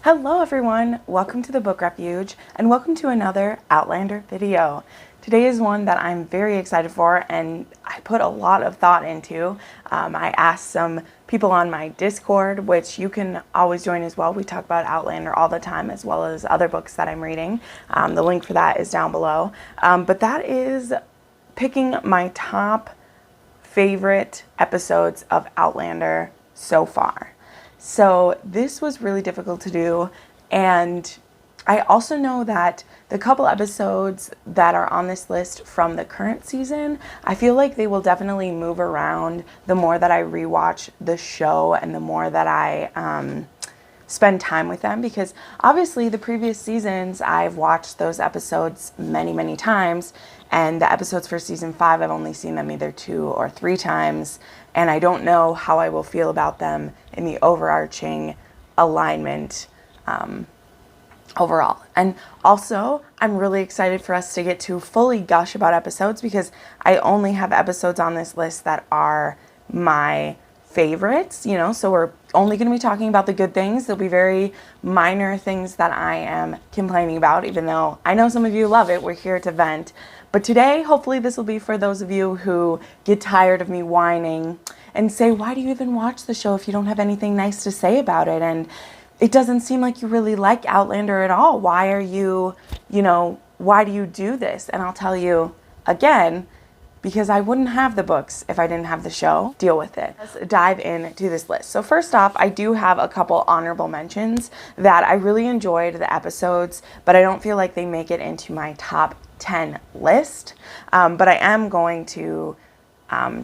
Hello everyone, welcome to the Book Refuge and welcome to another Outlander video. Today is one that I'm very excited for and I put a lot of thought into. I asked some people on my Discord, which you can always join as well. We talk about Outlander all the time as well as other books that I'm reading. The link for that is down below. But that is picking my top favorite episodes of Outlander so far. So this was really difficult to do, and I also know that the couple episodes that are on this list from the current season, I feel like they will definitely move around the more that I rewatch the show and the more that I spend time with them, because obviously the previous seasons I've watched those episodes many times, and the episodes for season 5 I've only seen them either 2 or 3 times, and I don't know how I will feel about them in the overarching alignment overall. And also, I'm really excited for us to get to fully gush about episodes, because I only have episodes on this list that are my favorites, so we're only going to be talking about the good things. There'll be very minor things that I am complaining about, even though I know some of you love it. We're here to vent. But today, hopefully this will be for those of you who get tired of me whining and say, why do you even watch the show if you don't have anything nice to say about it? And it doesn't seem like you really like Outlander at all. Why are you, why do you do this? And I'll tell you again, because I wouldn't have the books if I didn't have the show. Deal with it. Let's dive into this list. So first off, I do have a couple honorable mentions that I really enjoyed the episodes, but I don't feel like they make it into my top 10 list. But I am going to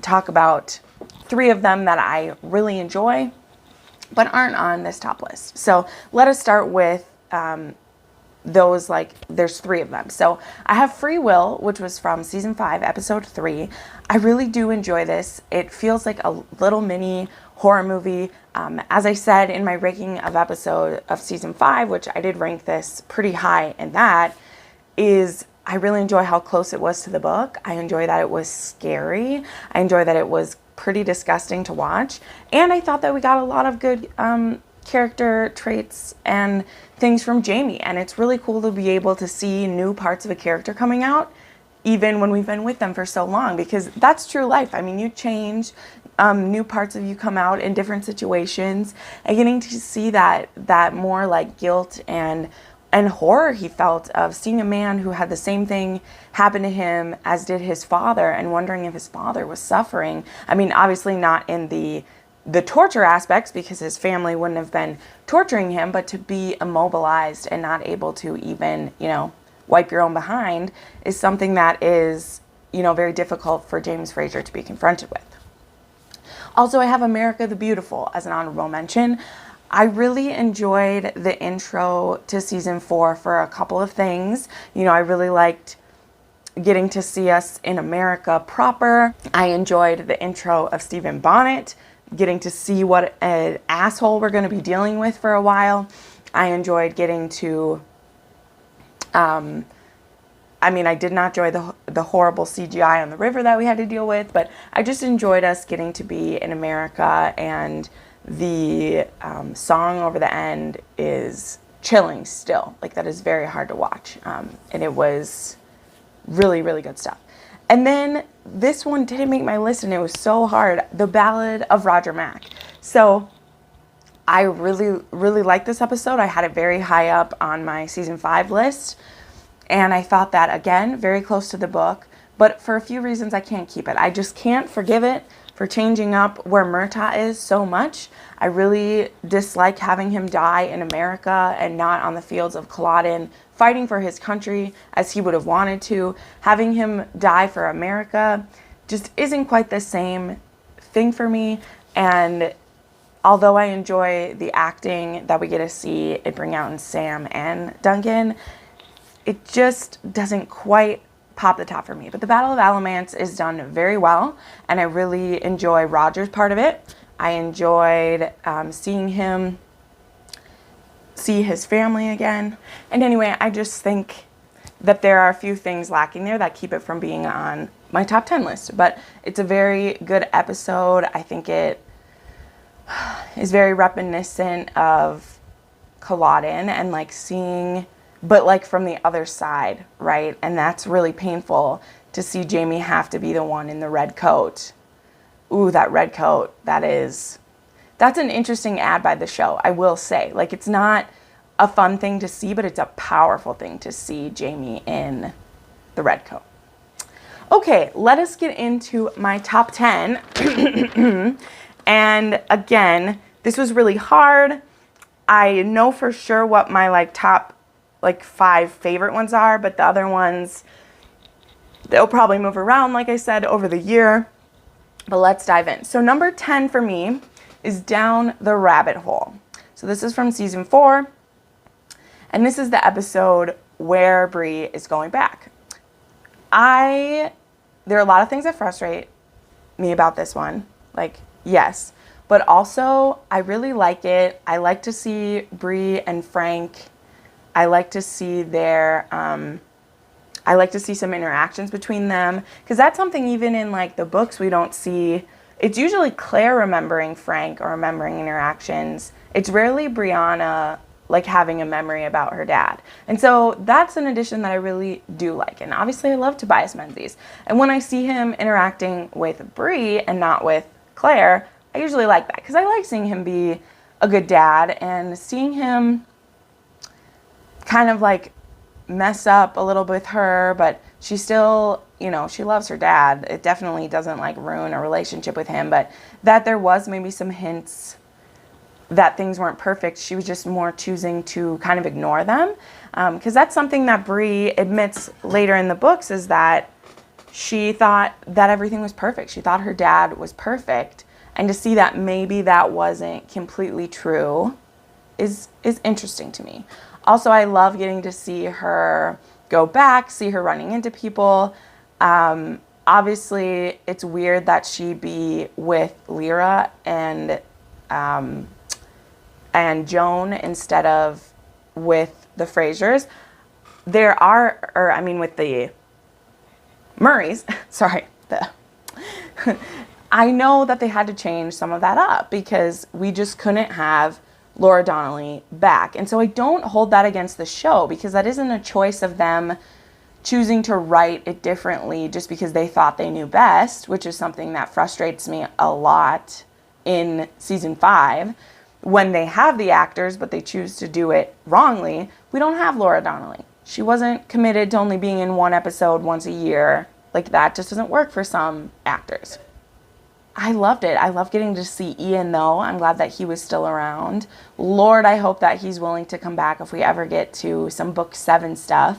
talk about 3 of them that I really enjoy, but aren't on this top list. So let us start with those, there's 3 of them. So I have Free Will, which was from season 5, episode 3. I really do enjoy this. It feels like a little mini horror movie. As I said in my ranking of episode of season 5, which I did rank this pretty high, and that is, I really enjoy how close it was to the book. I enjoy that it was scary. I enjoy that it was pretty disgusting to watch. And I thought that we got a lot of good character traits and things from Jamie, and it's really cool to be able to see new parts of a character coming out even when we've been with them for so long, because that's true life. I mean, you change, new parts of you come out in different situations, and getting to see that more like guilt and horror he felt of seeing a man who had the same thing happen to him as did his father, and wondering if his father was suffering. I mean, obviously not in the torture aspects, because his family wouldn't have been torturing him, but to be immobilized and not able to even, wipe your own behind is something that is, very difficult for James Fraser to be confronted with. Also, I have America the Beautiful as an honorable mention. I really enjoyed the intro to season 4 for a couple of things. I really liked getting to see us in America proper. I enjoyed the intro of Stephen Bonnet, getting to see what an asshole we're going to be dealing with for a while. I enjoyed getting to, I did not enjoy the horrible CGI on the river that we had to deal with, but I just enjoyed us getting to be in America, and the song over the end is chilling still. That is very hard to watch, and it was really good stuff. And then this one didn't make my list, and it was so hard. The Ballad of Roger Mack. So I really liked this episode. I had it very high up on my season 5 list, and I thought that, again, very close to the book, but for a few reasons I can't keep it. I just can't forgive it for changing up where Murtaugh is so much. I really dislike having him die in America and not on the fields of Culloden fighting for his country as he would have wanted to. Having him die for America just isn't quite the same thing for me. And although I enjoy the acting that we get to see it bring out in Sam and Duncan, it just doesn't quite pop the top for me. But the Battle of Alamance is done very well, and I really enjoy Roger's part of it. I enjoyed seeing him see his family again. And anyway, I just think that there are a few things lacking there that keep it from being on my top 10 list. But it's a very good episode. I think it is very reminiscent of Culloden and like seeing, but like from the other side, right? And that's really painful to see Jamie have to be the one in the red coat. Ooh, that red coat, that's an interesting ad by the show, I will say. Like, it's not a fun thing to see, but it's a powerful thing to see Jamie in the red coat. Okay, let us get into my top 10. And again, this was really hard. I know for sure what my like top like 5 favorite ones are, but the other ones, they'll probably move around, like I said, over the year. But let's dive in. So number 10 for me is Down the Rabbit Hole. So this is from season 4. And this is the episode where Bree is going back. There are a lot of things that frustrate me about this one. Like, yes. But also, I really like it. I like to see Bree and Frank. I like to see I like to see some interactions between them. Because that's something even in, like, the books we don't see. It's usually Claire remembering Frank or remembering interactions. It's rarely Brianna, like, having a memory about her dad. And so that's an addition that I really do like. And obviously I love Tobias Menzies. And when I see him interacting with Bree and not with Claire, I usually like that. Because I like seeing him be a good dad and seeing him kind of like mess up a little bit with her, but she still, you know, she loves her dad. It definitely doesn't like ruin a relationship with him, but that there was maybe some hints that things weren't perfect. She was just more choosing to kind of ignore them. Because that's something that Bree admits later in the books, is that she thought that everything was perfect. She thought her dad was perfect. And to see that maybe that wasn't completely true is interesting to me. Also, I love getting to see her go back, see her running into people. Obviously, it's weird that she be with Lyra and Joan instead of with the Frasers. With the Murrays, sorry. I know that they had to change some of that up because we just couldn't have Laura Donnelly back. And so I don't hold that against the show, because that isn't a choice of them choosing to write it differently just because they thought they knew best, which is something that frustrates me a lot in season 5. When they have the actors, but they choose to do it wrongly, we don't have Laura Donnelly. She wasn't committed to only being in one episode once a year. Like, that just doesn't work for some actors. I loved it. I love getting to see Ian, though. I'm glad that he was still around. Lord, I hope that he's willing to come back if we ever get to some book 7 stuff.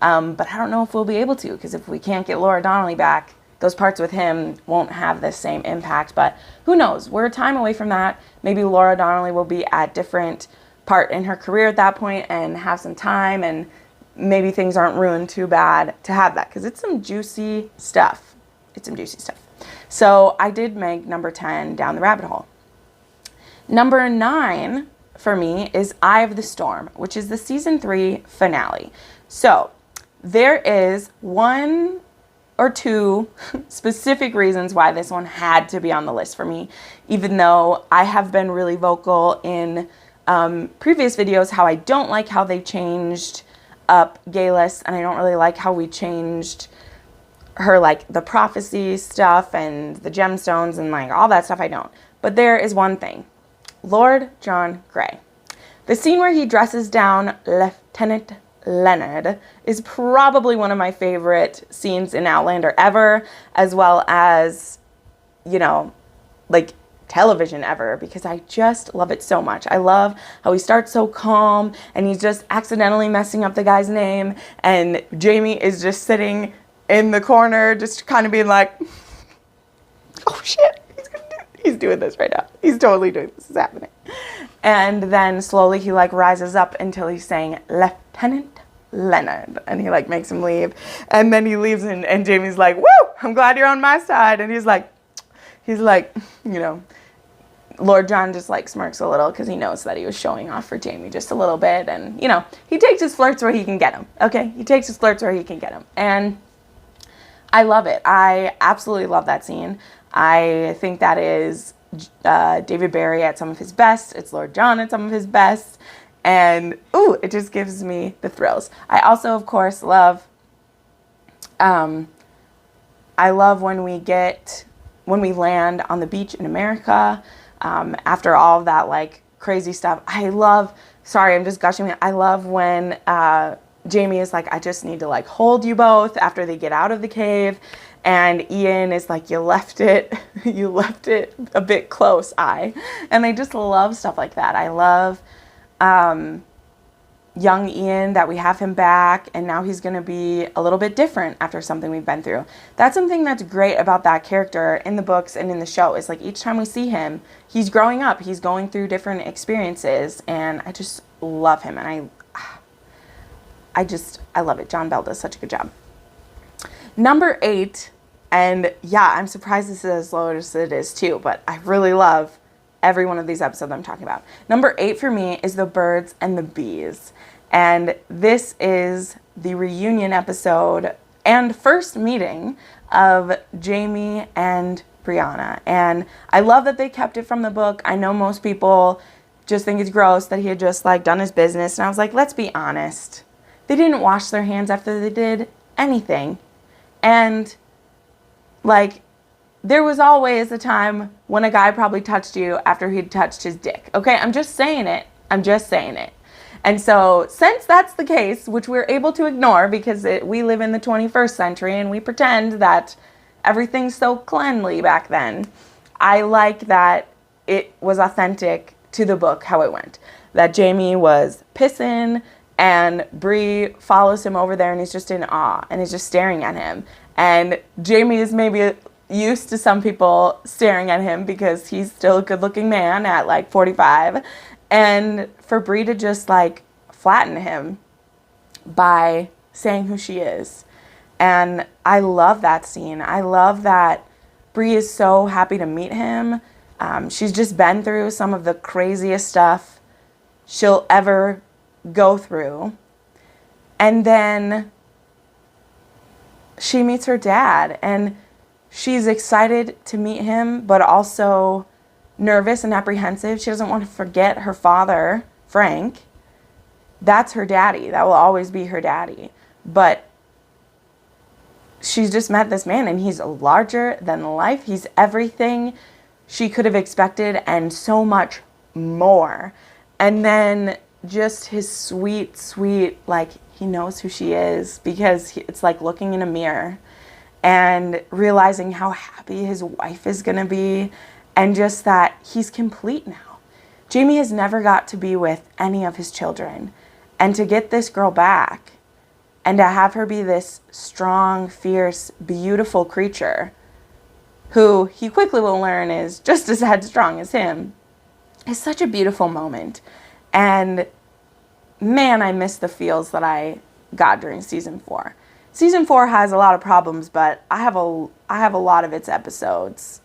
But I don't know if we'll be able to, because if we can't get Laura Donnelly back, those parts with him won't have the same impact. But who knows? We're a time away from that. Maybe Laura Donnelly will be at different part in her career at that point and have some time, and maybe things aren't ruined too bad to have that, because it's some juicy stuff. It's some juicy stuff. So I did make number 10 Down the Rabbit Hole. Number 9 for me is Eye of the Storm, which is the season 3 finale. So there is 1 or 2 specific reasons why this one had to be on the list for me, even though I have been really vocal in previous videos how I don't like how they changed up Galis, and I don't really like how we changed her, like, the prophecy stuff and the gemstones and, like, all that stuff. I don't. But there is one thing. Lord John Grey. The scene where he dresses down Lieutenant Leonard is probably one of my favorite scenes in Outlander ever, as well as, you know, like, television ever, because I just love it so much. I love how he starts so calm and he's just accidentally messing up the guy's name, and Jamie is just sitting in the corner, just kind of being like, oh shit, he's doing this right now. He's totally doing this. Is happening. And then slowly he like rises up until he's saying Lieutenant Leonard, and he like makes him leave. And then he leaves, and Jamie's like, woo, I'm glad you're on my side. And he's like, you know, Lord John just like smirks a little because he knows that he was showing off for Jamie just a little bit. And, you know, he takes his flirts where he can get them. Okay. He takes his flirts where he can get them. And I love it. I absolutely love that scene. I think that is David Barry at some of his best. It's Lord John at some of his best. And, ooh, it just gives me the thrills. I also, of course, love, I love when we land on the beach in America, after all of that, like, crazy stuff. Sorry, I'm just gushing. I love when Jamie is like, I just need to, like, hold you both after they get out of the cave. And Ian is like, you left it a bit close, And I just love stuff like that. I love young Ian, that we have him back, and now he's going to be a little bit different after something we've been through. That's something that's great about that character in the books and in the show, is like each time we see him, he's growing up, he's going through different experiences, and I just love him, and I love it. John Bell does such a good job. Number 8, and yeah, I'm surprised this is as low as it is too, but I really love every one of these episodes I'm talking about. Number 8 for me is The Birds and the Bees. And this is the reunion episode and first meeting of Jamie and Brianna. And I love that they kept it from the book. I know most people just think it's gross that he had just like done his business. And I was like, let's be honest. They didn't wash their hands after they did anything. And like, there was always a time when a guy probably touched you after he'd touched his dick. Okay, I'm just saying it. And so since that's the case, which we're able to ignore because we live in the 21st century and we pretend that everything's so cleanly back then, I like that it was authentic to the book how it went. That Jamie was pissing and Bree follows him over there and he's just in awe and is just staring at him. And Jamie is maybe used to some people staring at him because he's still a good-looking man at like 45. And for Bree to just like flatten him by saying who she is. And I love that scene. I love that Bree is so happy to meet him. She's just been through some of the craziest stuff she'll ever go through. And then she meets her dad, and she's excited to meet him, but also nervous and apprehensive. She doesn't want to forget her father, Frank. That's her daddy. That will always be her daddy. But she's just met this man, and he's larger than life. He's everything she could have expected and so much more. And then just his sweet, like, he knows who she is because it's like looking in a mirror and realizing how happy his wife is going to be, and just that he's complete now. Jamie has never got to be with any of his children, and to get this girl back and to have her be this strong, fierce, beautiful creature who he quickly will learn is just as headstrong as him is such a beautiful moment. And man, I miss the feels that I got during season 4. Season 4 has a lot of problems, but I have a lot of its episodes,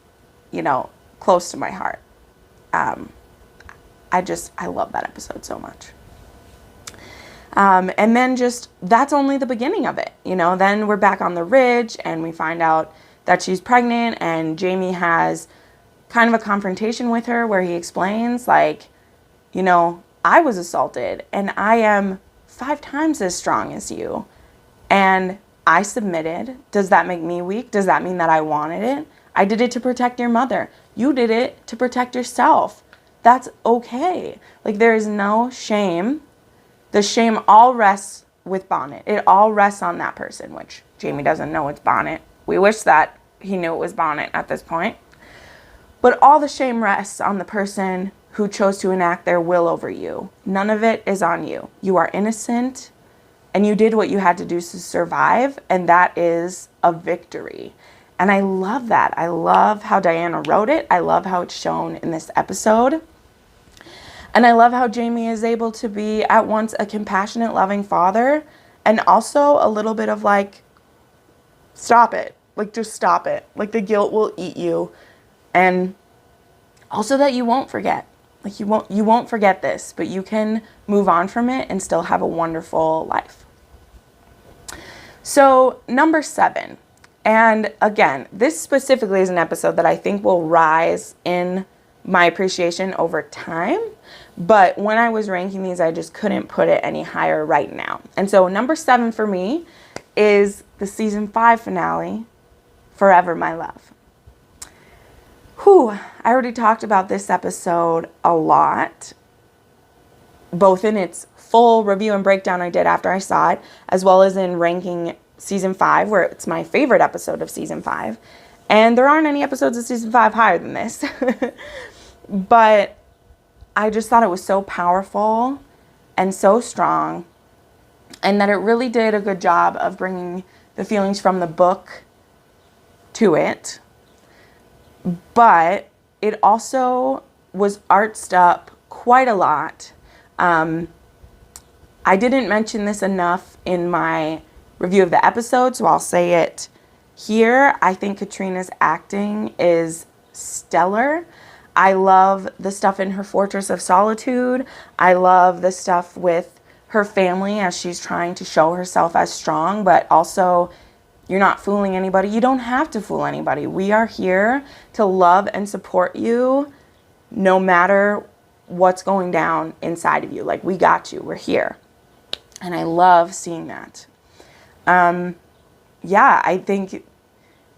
close to my heart. I love that episode so much. And then that's only the beginning of it. Then we're back on the ridge and we find out that she's pregnant, and Jamie has kind of a confrontation with her where he explains, like, I was assaulted and I am 5 times as strong as you. And I submitted. Does that make me weak? Does that mean that I wanted it? I did it to protect your mother. You did it to protect yourself. That's okay. Like, there is no shame. The shame all rests with Bonnet. It all rests on that person, which Jamie doesn't know it's Bonnet. We wish that he knew it was Bonnet at this point. But all the shame rests on the person who chose to enact their will over you. None of it is on you. You are innocent, and you did what you had to do to survive, and that is a victory. And I love that. I love how Diana wrote it. I love how it's shown in this episode. And I love how Jamie is able to be at once a compassionate, loving father, and also a little bit of like, stop it. Like, just stop it. Like, the guilt will eat you. And also that you won't forget. Like, you won't forget this, but you can move on from it and still have a wonderful life. So, number 7. And again, this specifically is an episode that I think will rise in my appreciation over time. But when I was ranking these, I just couldn't put it any higher right now. And so number 7 for me is the season 5 finale, Forever My Love. Whew, I already talked about this episode a lot, both in its full review and breakdown I did after I saw it, as well as in ranking season 5, where it's my favorite episode of season 5. And there aren't any episodes of season 5 higher than this. But I just thought it was so powerful and so strong, and that it really did a good job of bringing the feelings from the book to it. But it also was artsed up quite a lot. I didn't mention this enough in my review of the episode, so I'll say it here. I think Katrina's acting is stellar. I love the stuff in her Fortress of Solitude. I love the stuff with her family as she's trying to show herself as strong, but also you're not fooling anybody. You don't have to fool anybody. We are here to love and support you no matter what's going down inside of you. Like, we got you. We're here. And I love seeing that. Yeah, I think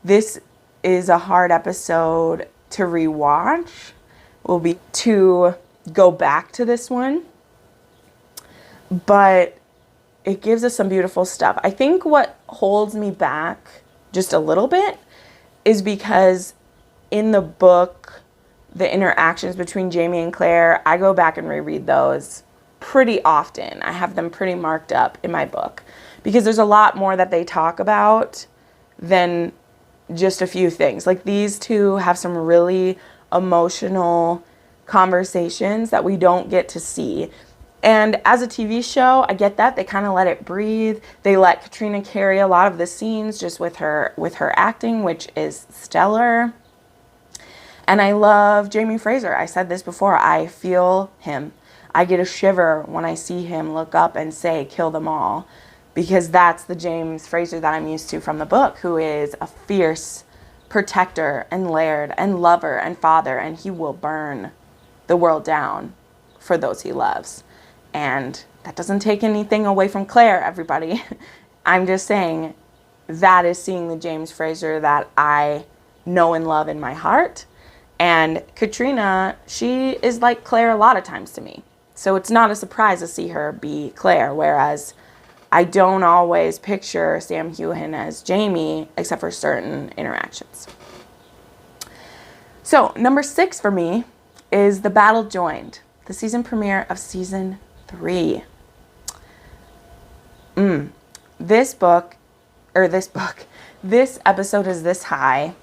this is a hard episode to rewatch. Will be to go back to this one. But it gives us some beautiful stuff. I think what holds me back just a little bit is because in the book, the interactions between Jamie and Claire, I go back and reread those pretty often. I have them pretty marked up in my book because there's a lot more that they talk about than just a few things. Like, these two have some really emotional conversations that we don't get to see. And as a TV show, I get that. They kind of let it breathe. They let Katrina carry a lot of the scenes just with her acting, which is stellar. And I love Jamie Fraser. I said this before. I feel him. I get a shiver when I see him look up and say, "Kill them all," because that's the James Fraser that I'm used to from the book, who is a fierce protector and laird and lover and father, and he will burn the world down for those he loves. And that doesn't take anything away from Claire, everybody. I'm just saying that is seeing the James Fraser that I know and love in my heart. And Katrina, she is like Claire a lot of times to me. So it's not a surprise to see her be Claire, whereas I don't always picture Sam Heughan as Jamie, except for certain interactions. So number 6 for me is The Battle Joined, the season premiere of season 3. This episode is this high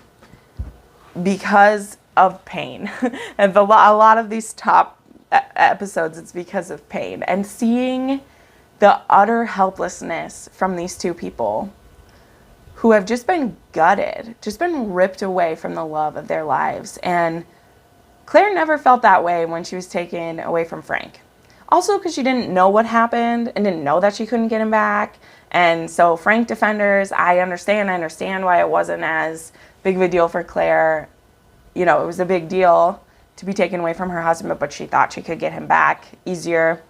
because of pain. And a lot of these top episodes, it's because of pain. And seeing the utter helplessness from these two people who have just been gutted, just been ripped away from the love of their lives. And Claire never felt that way when she was taken away from Frank. Also because she didn't know what happened and didn't know that she couldn't get him back. And so Frank defenders, I understand why it wasn't as big of a deal for Claire. You know, it was a big deal to be taken away from her husband, but she thought she could get him back easier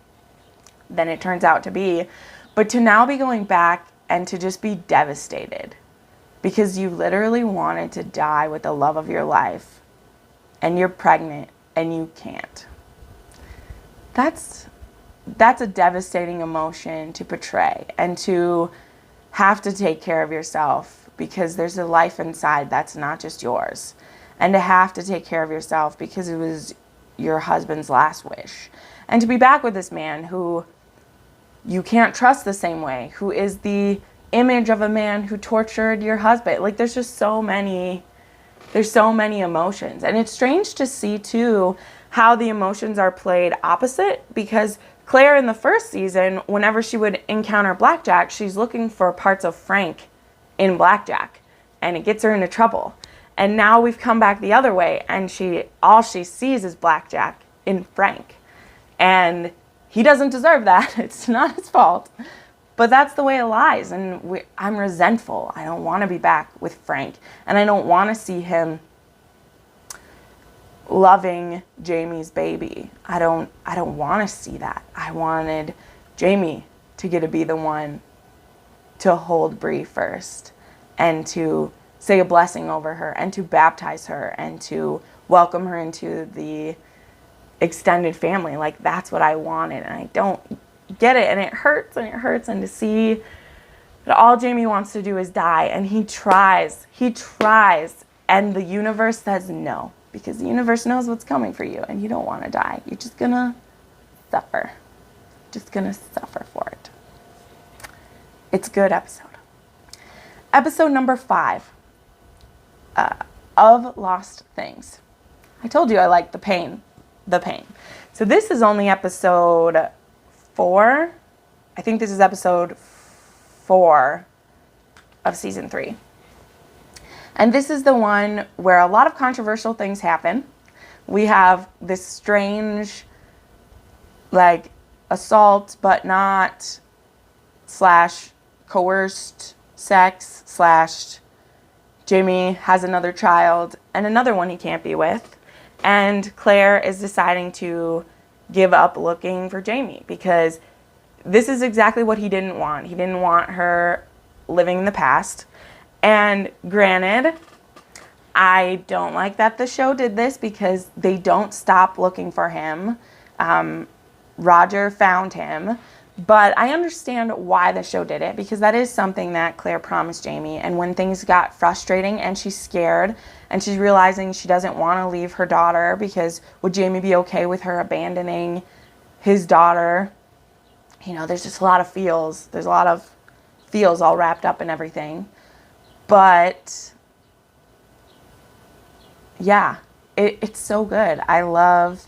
than it turns out to be. But to now be going back and to just be devastated because you literally wanted to die with the love of your life and you're pregnant and you can't. That's a devastating emotion to portray, and to have to take care of yourself because there's a life inside that's not just yours, and to have to take care of yourself because it was your husband's last wish, and to be back with this man who you can't trust the same way, who is the image of a man who tortured your husband. Like, there's so many emotions, and it's strange to see too how the emotions are played opposite, because Claire in the first season, whenever she would encounter Blackjack, she's looking for parts of Frank in Blackjack, and it gets her into trouble. And now we've come back the other way, and all she sees is Blackjack in Frank. And he doesn't deserve that. It's not his fault. But that's the way it lies, and I'm resentful. I don't want to be back with Frank, and I don't want to see him loving Jamie's baby. I don't want to see that. I wanted Jamie to get to be the one to hold Bree first and to say a blessing over her and to baptize her and to welcome her into the extended family. Like, that's what I wanted, and I don't get it, and it hurts, and to see that all Jamie wants to do is die, and he tries, and the universe says no, because the universe knows what's coming for you, and you don't want to die. You're just gonna suffer. For it. It's a good episode. Episode number 5 of Lost Things. I told you I like the pain. So this is only episode 4. I think this is episode 4 of season 3. And this is the one where a lot of controversial things happen. We have this strange, like, assault, but not / coerced sex / Jamie has another child and another one he can't be with. And Claire is deciding to give up looking for Jamie because this is exactly what he didn't want. He didn't want her living in the past. And granted, I don't like that the show did this because they don't stop looking for him. Roger found him. But I understand why the show did it, because that is something that Claire promised Jamie. And when things got frustrating and she's scared and she's realizing she doesn't want to leave her daughter, because would Jamie be okay with her abandoning his daughter? You know, there's just a lot of feels. There's a lot of feels all wrapped up in everything. But yeah, it's so good. I love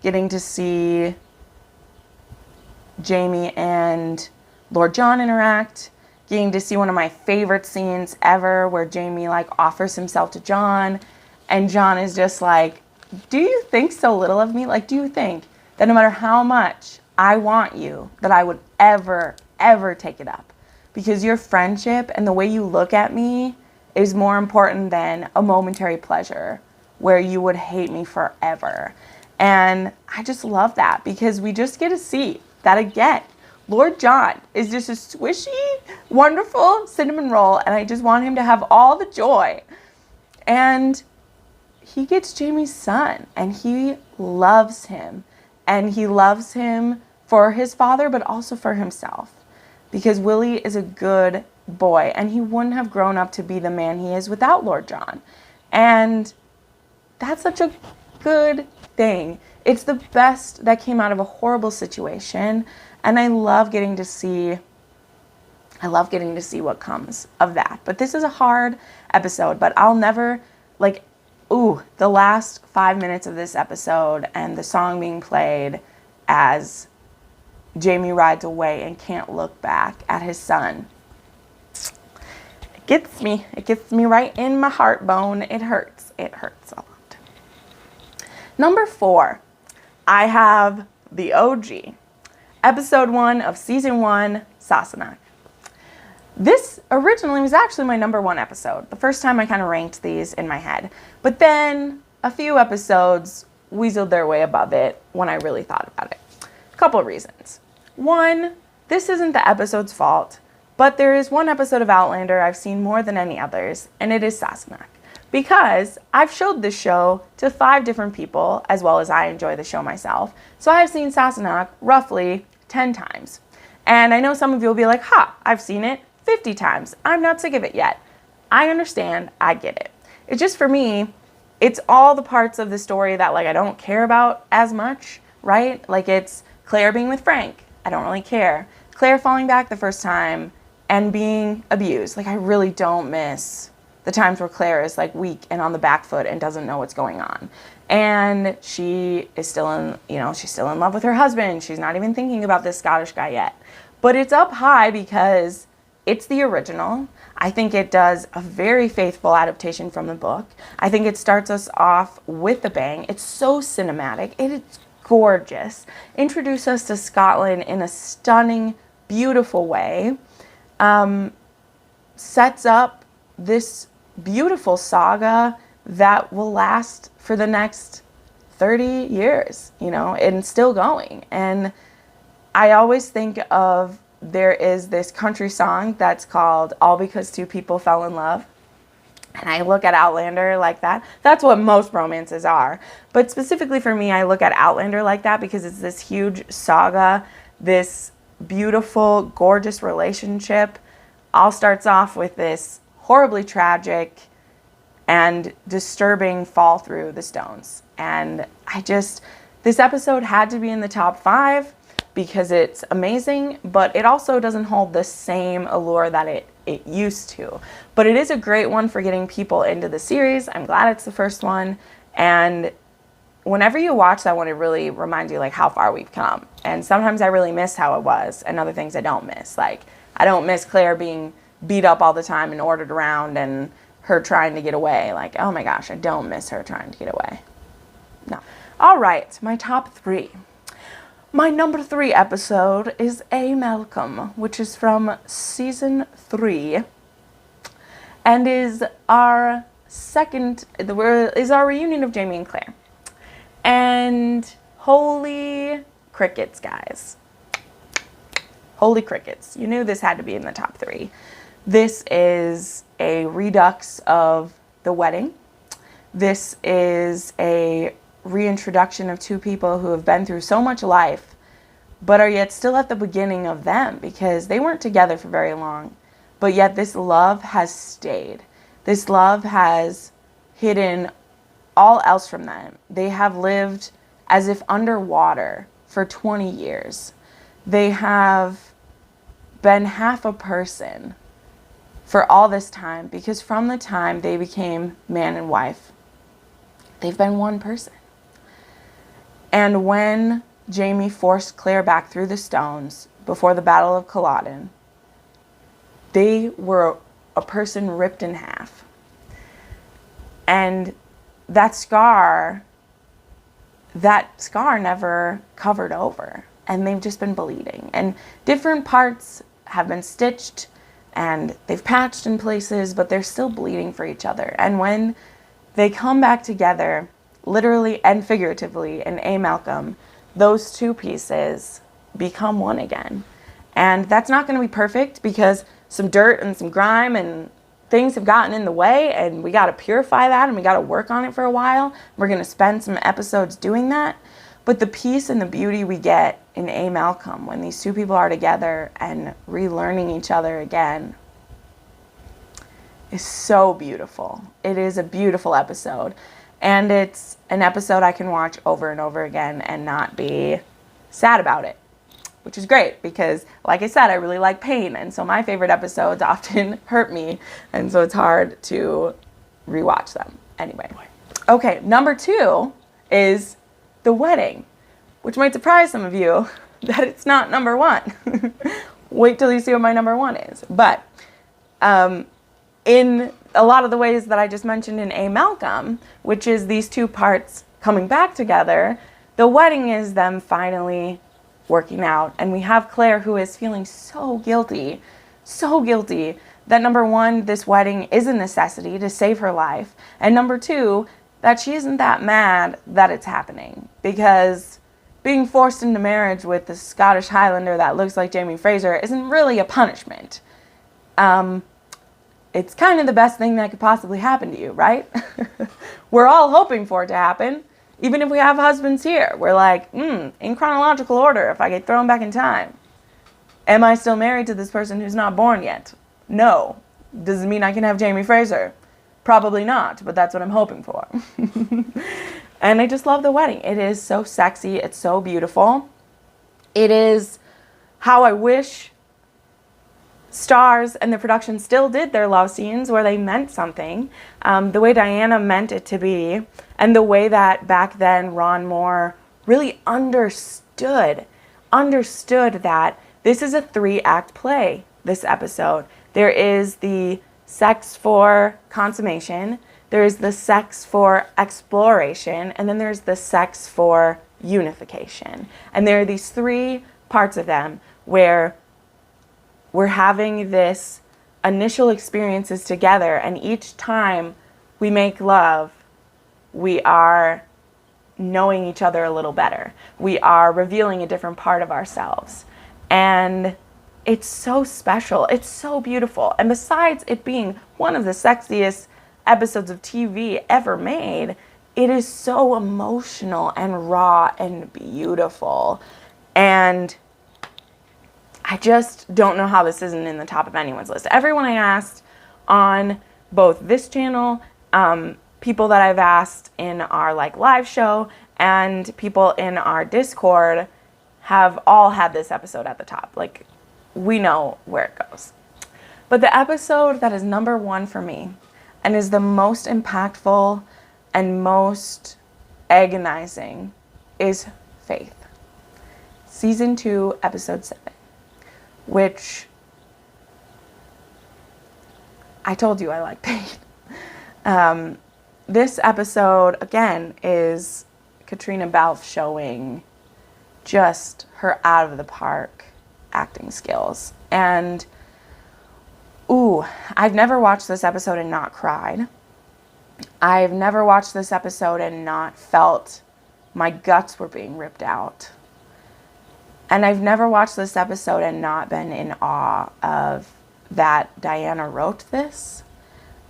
getting to see Jamie and Lord John interact, getting to see one of my favorite scenes ever where Jamie like offers himself to John and John is just like, do you think so little of me? Like, do you think that no matter how much I want you, that I would ever take it up? Because your friendship and the way you look at me is more important than a momentary pleasure where you would hate me forever. And I just love that because we just get to see that again. Lord John is just a swishy, wonderful cinnamon roll, and I just want him to have all the joy. And he gets Jamie's son, and he loves him. And he loves him for his father, but also for himself. Because Willie is a good boy, and he wouldn't have grown up to be the man he is without Lord John. And that's such a good thing. It's the best that came out of a horrible situation, and I love getting to see what comes of that. But this is a hard episode, but I'll never, the last 5 minutes of this episode and the song being played as Jamie rides away and can't look back at his son. It gets me right in my heart bone. It hurts a lot. Number 4, I have the OG. Episode 1 of Season 1, Sassenach. This originally was actually my number 1 episode. The first time I kind of ranked these in my head. But then a few episodes weaseled their way above it when I really thought about it. A couple of reasons. 1, this isn't the episode's fault, but there is one episode of Outlander I've seen more than any others, and it is Sassenach. Because I've showed this show to 5 different people, as well as I enjoy the show myself. So I've seen Sassenach roughly 10 times. And I know some of you will be like, I've seen it 50 times. I'm not sick of it yet. I understand. I get it. It's just for me, it's all the parts of the story that I don't care about as much, right? Like it's Claire being with Frank. I don't really care. Claire falling back the first time and being abused. I really don't miss the times where Claire is weak and on the back foot and doesn't know what's going on. And she is still she's still in love with her husband. She's not even thinking about this Scottish guy yet. But it's up high because it's the original. I think it does a very faithful adaptation from the book. I think it starts us off with a bang. It's so cinematic. It's gorgeous. Introduce us to Scotland in a stunning, beautiful way. Sets up this beautiful saga that will last for the next 30 years, you know, and still going. And I always think of, there is this country song that's called All Because Two People Fell in Love. And I look at Outlander like that. That's what most romances are. But specifically for me, I look at Outlander like that because it's this huge saga, this beautiful, gorgeous relationship. All starts off with this horribly tragic and disturbing fall through the stones. And this episode had to be in the top 5 because it's amazing, but it also doesn't hold the same allure that it used to. But it is a great one for getting people into the series. I'm glad it's the first one. And whenever you watch that one, it really reminds you like how far we've come. And sometimes I really miss how it was, and other things I don't miss. Like, I don't miss Claire being beat up all the time and ordered around and her trying to get away. Like, oh my gosh, I don't miss her trying to get away. No. All right, my top 3. My number 3 episode is A Malcolm, which is from season 3, and is our reunion of Jamie and Claire. And holy crickets, guys. Holy crickets. You knew this had to be in the top 3. This is a redux of the wedding. This is a reintroduction of two people who have been through so much life, but are yet still at the beginning of them because they weren't together for very long. But yet this love has stayed. This love has hidden all else from them. They have lived as if underwater for 20 years. They have been half a person for all this time, because from the time they became man and wife, they've been one person. And when Jamie forced Claire back through the stones before the Battle of Gabaldon, they were a person ripped in half. And that scar never covered over. And they've just been bleeding. And different parts have been stitched and they've patched in places, but they're still bleeding for each other. And when they come back together, literally and figuratively, in A Malcolm, those two pieces become one again. And that's not going to be perfect because some dirt and some grime and things have gotten in the way, and we got to purify that, and we got to work on it for a while. We're going to spend some episodes doing that. But the peace and the beauty we get in A Malcolm when these two people are together and relearning each other again is so beautiful. It is a beautiful episode. And it's an episode I can watch over and over again and not be sad about it, which is great because, like I said, I really like pain. And so my favorite episodes often hurt me. And so it's hard to rewatch them. Anyway. Okay, number 2 is the wedding, which might surprise some of you that it's not number 1. Wait till you see what my number 1 is. But in a lot of the ways that I just mentioned in A Malcolm, which is these two parts coming back together, the wedding is them finally working out. And we have Claire, who is feeling so guilty that number 1, this wedding is a necessity to save her life. And number 2, that she isn't that mad that it's happening, because being forced into marriage with the Scottish Highlander that looks like Jamie Fraser isn't really a punishment. It's kind of the best thing that could possibly happen to you, right? We're all hoping for it to happen. Even if we have husbands here, we're like, in chronological order, if I get thrown back in time, am I still married to this person who's not born yet? No. Does it mean I can have Jamie Fraser? Probably not, but that's what I'm hoping for. And I just love the wedding. It is so sexy. It's so beautiful. It is how I wish Starz and the production still did their love scenes, where they meant something. The way Diana meant it to be, and the way that back then Ron Moore really understood that this is a 3-act play, this episode. There is the sex for consummation, there is the sex for exploration, and then there's the sex for unification. And there are these 3 parts of them where we're having this initial experiences together, and each time we make love, we are knowing each other a little better. We are revealing a different part of ourselves. And it's so special. It's so beautiful. And besides it being one of the sexiest episodes of TV ever made, it is so emotional and raw and beautiful. And I just don't know how this isn't in the top of anyone's list. Everyone I asked on both this channel, people that I've asked in our like live show, and people in our Discord have all had this episode at the top. Like, we know where it goes. But the episode that is number one for me and is the most impactful and most agonizing is Faith. Season 2, episode 7, which I told you I like Faith. This episode, again, is Katrina Balfe showing just her out of the park acting skills. And, ooh, I've never watched this episode and not cried. I've never watched this episode and not felt my guts were being ripped out. And I've never watched this episode and not been in awe of that Diana wrote this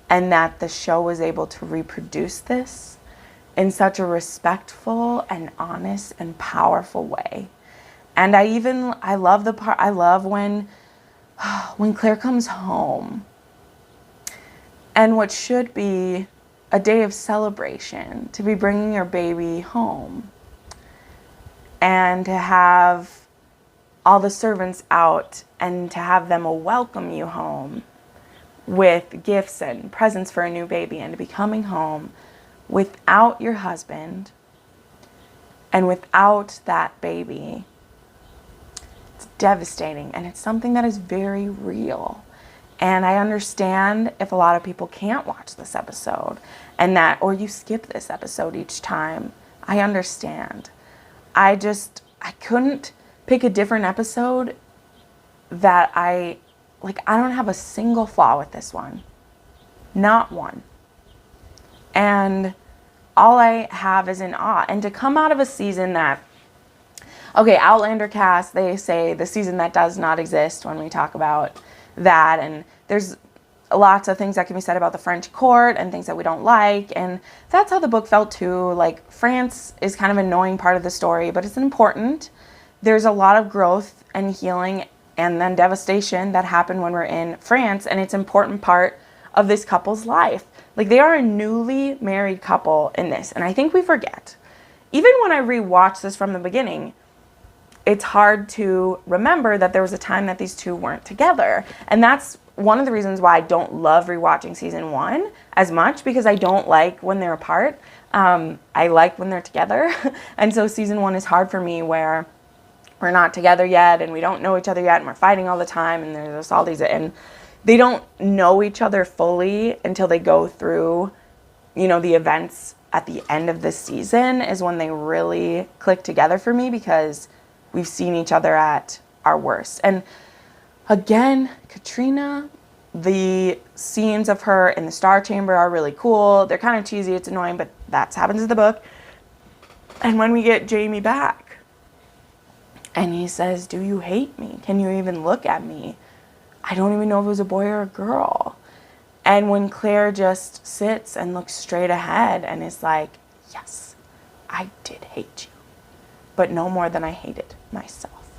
and that the show was able to reproduce this in such a respectful and honest and powerful way. And I love the part, I love when Claire comes home and what should be a day of celebration, to be bringing your baby home and to have all the servants out and to have them welcome you home with gifts and presents for a new baby, and to be coming home without your husband and without that baby. It's devastating, and it's something that is very real. And I understand if a lot of people can't watch this episode and that, or you skip this episode each time. I understand. I couldn't pick a different episode that I don't have a single flaw with this one. Not one. And all I have is in awe. And to come out of a season that, okay, Outlander cast, they say the season that does not exist when we talk about that. And there's lots of things that can be said about the French court and things that we don't like. And that's how the book felt too. Like, France is kind of an annoying part of the story, but it's important. There's a lot of growth and healing and then devastation that happen when we're in France. And it's an important part of this couple's life. Like, they are a newly married couple in this. And I think we forget. Even when I rewatch this from the beginning, it's hard to remember that there was a time that these two weren't together. And that's one of the reasons why I don't love rewatching season 1 as much, because I don't like when they're apart. I like when they're together. And so season 1 is hard for me, where we're not together yet and we don't know each other yet and we're fighting all the time and there's all these, and they don't know each other fully until they go through, the events at the end of this season is when they really click together for me, because we've seen each other at our worst. And again, Katrina, the scenes of her in the Star Chamber are really cool. They're kind of cheesy, it's annoying, but that happens in the book. And when we get Jamie back and he says, "Do you hate me? Can you even look at me? I don't even know if it was a boy or a girl." And when Claire just sits and looks straight ahead and is like, "Yes, I did hate you, but no more than I hated myself."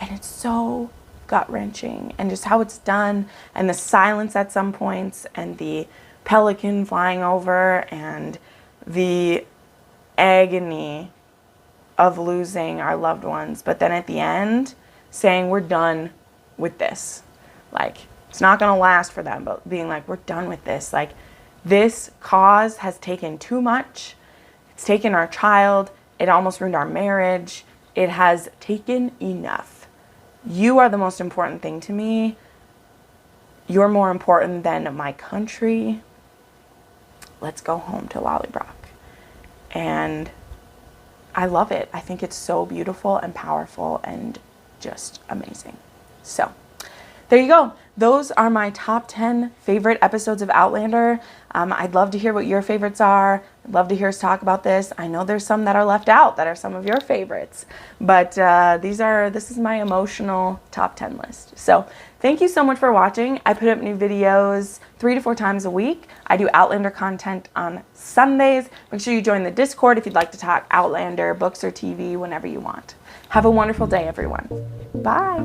And it's so gut-wrenching, and just how it's done, and the silence at some points, and the pelican flying over, and the agony of losing our loved ones, but then at the end saying, "We're done with this." Like, it's not gonna last for them, but being like, "We're done with this. Like, this cause has taken too much. It's taken our child. It almost ruined our marriage. It has taken enough. You are the most important thing to me. You're more important than my country. Let's go home to Lollybrock." And I love it. I think it's so beautiful and powerful and just amazing. So there you go. Those are my top 10 favorite episodes of Outlander. I'd love to hear what your favorites are. I'd love to hear us talk about this. I know there's some that are left out that are some of your favorites, but this is my emotional top 10 list. So thank you so much for watching. I put up new videos 3 to 4 times a week. I do Outlander content on Sundays. Make sure you join the Discord if you'd like to talk Outlander, books, or TV whenever you want. Have a wonderful day, everyone. Bye.